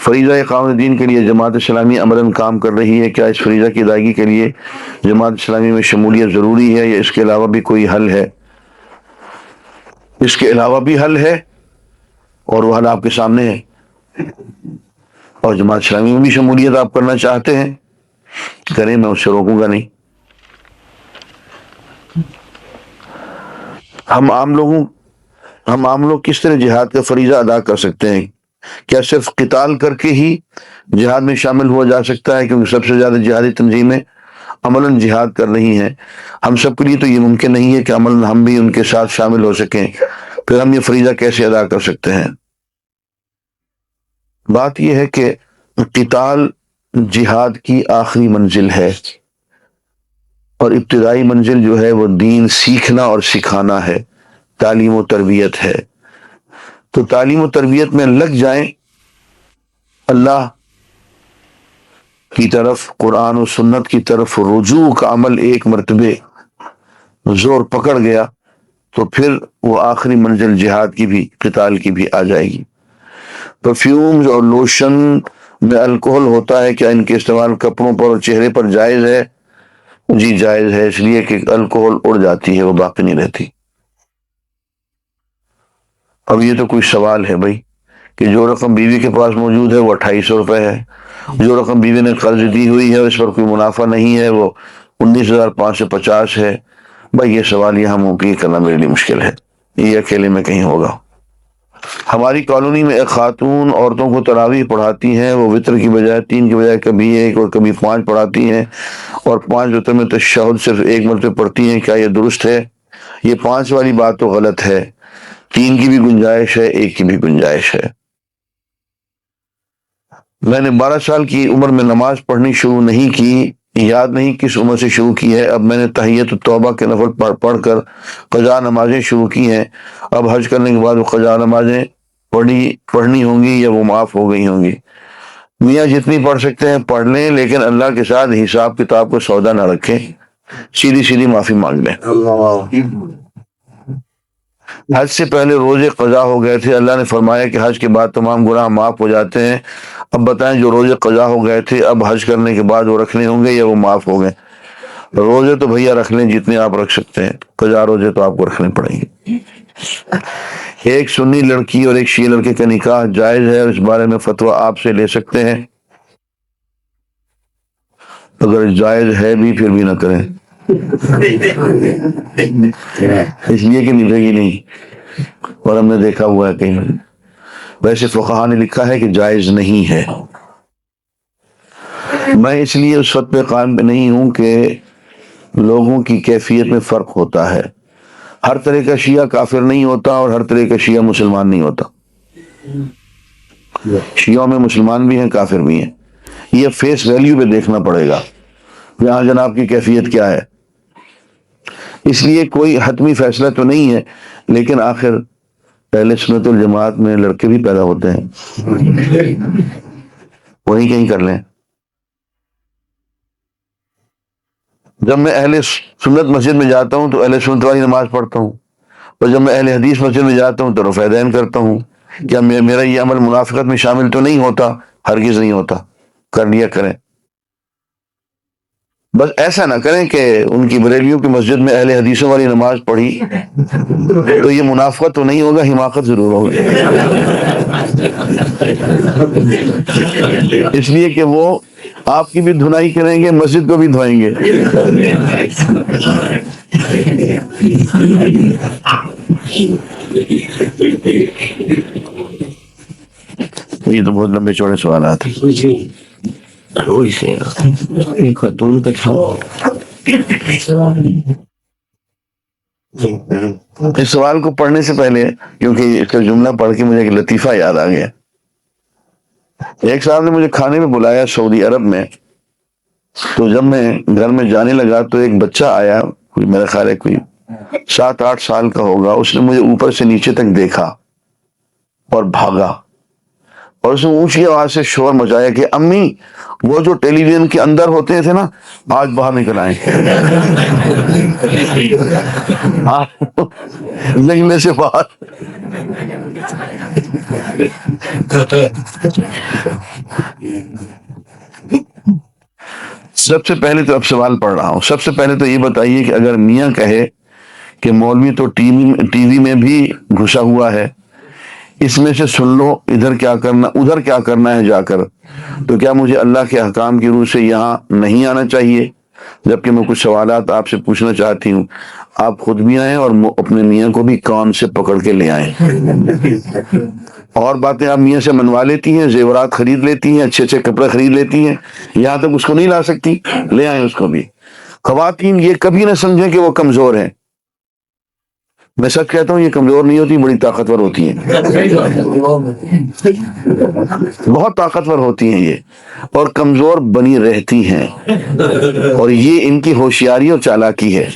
فریضہ اقامت دین کے لیے جماعت اسلامی عملاً کام کر رہی ہے، کیا اس فریضہ کی ادائیگی کے لیے جماعت اسلامی میں شمولیت ضروری ہے یا اس کے علاوہ بھی کوئی حل ہے؟ اس کے علاوہ بھی حل ہے اور وہ حل آپ کے سامنے ہے، اور جماعت اسلامی میں بھی شمولیت آپ کرنا چاہتے ہیں کریں، میں اس سے روکوں گا نہیں۔ ہم عام لوگ کس طرح جہاد کا فریضہ ادا کر سکتے ہیں؟ کیا صرف قتال کر کے ہی جہاد میں شامل ہوا جا سکتا ہے؟ کیونکہ سب سے زیادہ جہادی تنظیمیں عملاً جہاد کر رہی ہیں، ہم سب کے لیے تو یہ ممکن نہیں ہے کہ عملاً ہم بھی ان کے ساتھ شامل ہو سکیں، پھر ہم یہ فریضہ کیسے ادا کر سکتے ہیں؟ بات یہ ہے کہ قتال جہاد کی آخری منزل ہے، اور ابتدائی منزل جو ہے وہ دین سیکھنا اور سکھانا ہے، تعلیم و تربیت ہے۔ تو تعلیم و تربیت میں لگ جائیں، اللہ کی طرف، قرآن و سنت کی طرف رجوع کا عمل ایک مرتبہ زور پکڑ گیا تو پھر وہ آخری منزل جہاد کی بھی، قتال کی بھی آ جائے گی۔ پرفیومز اور لوشن میں الکوہل ہوتا ہے، کیا ان کے استعمال کپڑوں پر اور چہرے پر جائز ہے؟ جی جائز ہے، اس لیے کہ الکوہل اڑ جاتی ہے، وہ باقی نہیں رہتی۔ اب یہ تو کوئی سوال ہے بھائی کہ جو رقم بیوی کے پاس موجود ہے وہ 2800 روپے ہے، جو رقم بیوی نے قرض دی ہوئی ہے اس پر کوئی منافع نہیں ہے، وہ 19,550 ہے۔ بھائی یہ سوال یہاں ممکن کرنا میرے لیے مشکل ہے، یہ اکیلے میں کہیں ہوگا۔ ہماری کالونی میں ایک خاتون عورتوں کو تراویح پڑھاتی ہیں، وہ وتر کی بجائے 3 کی بجائے کبھی 1 اور کبھی 5 پڑھاتی ہیں، اور 5 وتر میں تشہد صرف 1 مرتبہ پڑھتی ہیں، کیا یہ درست ہے؟ یہ 5 والی بات تو غلط ہے، 3 کی بھی گنجائش ہے، 1 کی بھی گنجائش ہے۔ میں نے 12 سال کی عمر میں نماز پڑھنی شروع نہیں کی، یاد نہیں کس عمر سے شروع کی ہے۔ اب میں نے تحیۃ التوبہ کے نفل پڑھ کر قضا نمازیں شروع کی ہیں، اب حج کرنے کے بعد وہ قضا نمازیں پڑھنی ہوں گی یا وہ معاف ہو گئی ہوں گی؟ میاں جتنی پڑھ سکتے ہیں پڑھ لیں، لیکن اللہ کے ساتھ حساب کتاب کو سودا نہ رکھیں، سیدھی معافی مانگ لیں۔ حج سے پہلے روزے قضا ہو گئے تھے، اللہ نے فرمایا کہ حج کے بعد تمام گناہ معاف ہو جاتے ہیں، اب بتائیں جو روزے قضا ہو گئے تھے اب حج کرنے کے بعد وہ رکھنے ہوں گے یا وہ معاف ہو گئے؟ روزے تو بھیا رکھ لیں جتنے آپ رکھ سکتے ہیں، قضا روزے تو آپ کو رکھنے پڑیں گے۔ ایک سنی لڑکی اور ایک شیعہ لڑکے کا نکاح جائز ہے، اور اس بارے میں فتویٰ آپ سے لے سکتے ہیں؟ اگر جائز ہے بھی پھر بھی نہ کریں، اس لیے کہ نبھے گی نہیں، اور ہم نے دیکھا ہوا ہے کہیں۔ ویسے فقہا نے لکھا ہے کہ جائز نہیں ہے۔ میں اس لیے اس وقت پہ قائم نہیں ہوں کہ لوگوں کی کیفیت میں فرق ہوتا ہے، ہر طرح کا شیعہ کافر نہیں ہوتا اور ہر طرح کا شیعہ مسلمان نہیں ہوتا، شیعوں میں مسلمان بھی ہیں کافر بھی ہیں، یہ فیس ویلیو پہ دیکھنا پڑے گا یہاں جناب کی کیفیت کیا ہے۔ اس لیے کوئی حتمی فیصلہ تو نہیں ہے، لیکن آخر اہل سنت الجماعت میں لڑکے بھی پیدا ہوتے ہیں، وہی کہیں کر لیں۔ جب میں اہل سنت مسجد میں جاتا ہوں تو اہل سنت والی نماز پڑھتا ہوں، اور جب میں اہل حدیث مسجد میں جاتا ہوں تو رفع دین کرتا ہوں۔ کیا میرا یہ عمل منافقت میں شامل تو نہیں ہوتا؟ ہرگز نہیں ہوتا، کر لیا کریں۔ بس ایسا نہ کریں کہ ان کی بریلیوں کی مسجد میں اہل حدیثوں والی نماز پڑھی تو یہ منافقت تو نہیں ہوگا، حماقت ضرور ہوگی، اس لیے کہ وہ آپ کی بھی دھنائی کریں گے، مسجد کو بھی دھوئیں گے۔ یہ تو بہت لمبے چوڑے سوالات ہیں۔ اس سوال کو پڑھنے سے پہلے، کیونکہ اس کا جملہ پڑھ کے مجھے ایک لطیفہ یاد آ گیا۔ ایک صاحب نے مجھے کھانے میں بلایا سعودی عرب میں، تو جب میں گھر میں جانے لگا تو ایک بچہ آیا، کوئی میرا خیال ہے کوئی 7-8 سال کا ہوگا، اس نے مجھے اوپر سے نیچے تک دیکھا اور بھاگا۔ اور اس نے اونچی آواز سے شور مچایا کہ امی وہ جو ٹیلی ویژن کے اندر ہوتے تھے نا آج باہر نکل آئے لگنے سے باہر۔ سب سے پہلے تو اب سوال پڑھ رہا ہوں، سب سے پہلے تو یہ بتائیے کہ اگر میاں کہے کہ مولوی تو ٹی وی میں بھی گھسا ہوا ہے، اس میں سے سن لو ادھر کیا کرنا ادھر کیا کرنا ہے جا کر، تو کیا مجھے اللہ کے احکام کی روح سے یہاں نہیں آنا چاہیے؟ جبکہ میں کچھ سوالات آپ سے پوچھنا چاہتی ہوں، آپ خود بھی آئیں اور اپنے میاں کو بھی کان سے پکڑ کے لے آئیں۔ اور باتیں آپ میاں سے منوا لیتی ہیں، زیورات خرید لیتی ہیں، اچھے اچھے کپڑے خرید لیتی ہیں، یہاں تک اس کو نہیں لا سکتی، لے آئیں اس کو بھی۔ خواتین یہ کبھی نہ سمجھیں کہ وہ کمزور ہیں، میں سچ کہتا ہوں یہ کمزور نہیں ہوتی، بڑی طاقتور ہوتی ہیں، بہت طاقتور ہوتی ہیں یہ، اور کمزور بنی رہتی ہیں، اور یہ ان کی ہوشیاری اور چالاکی ہے۔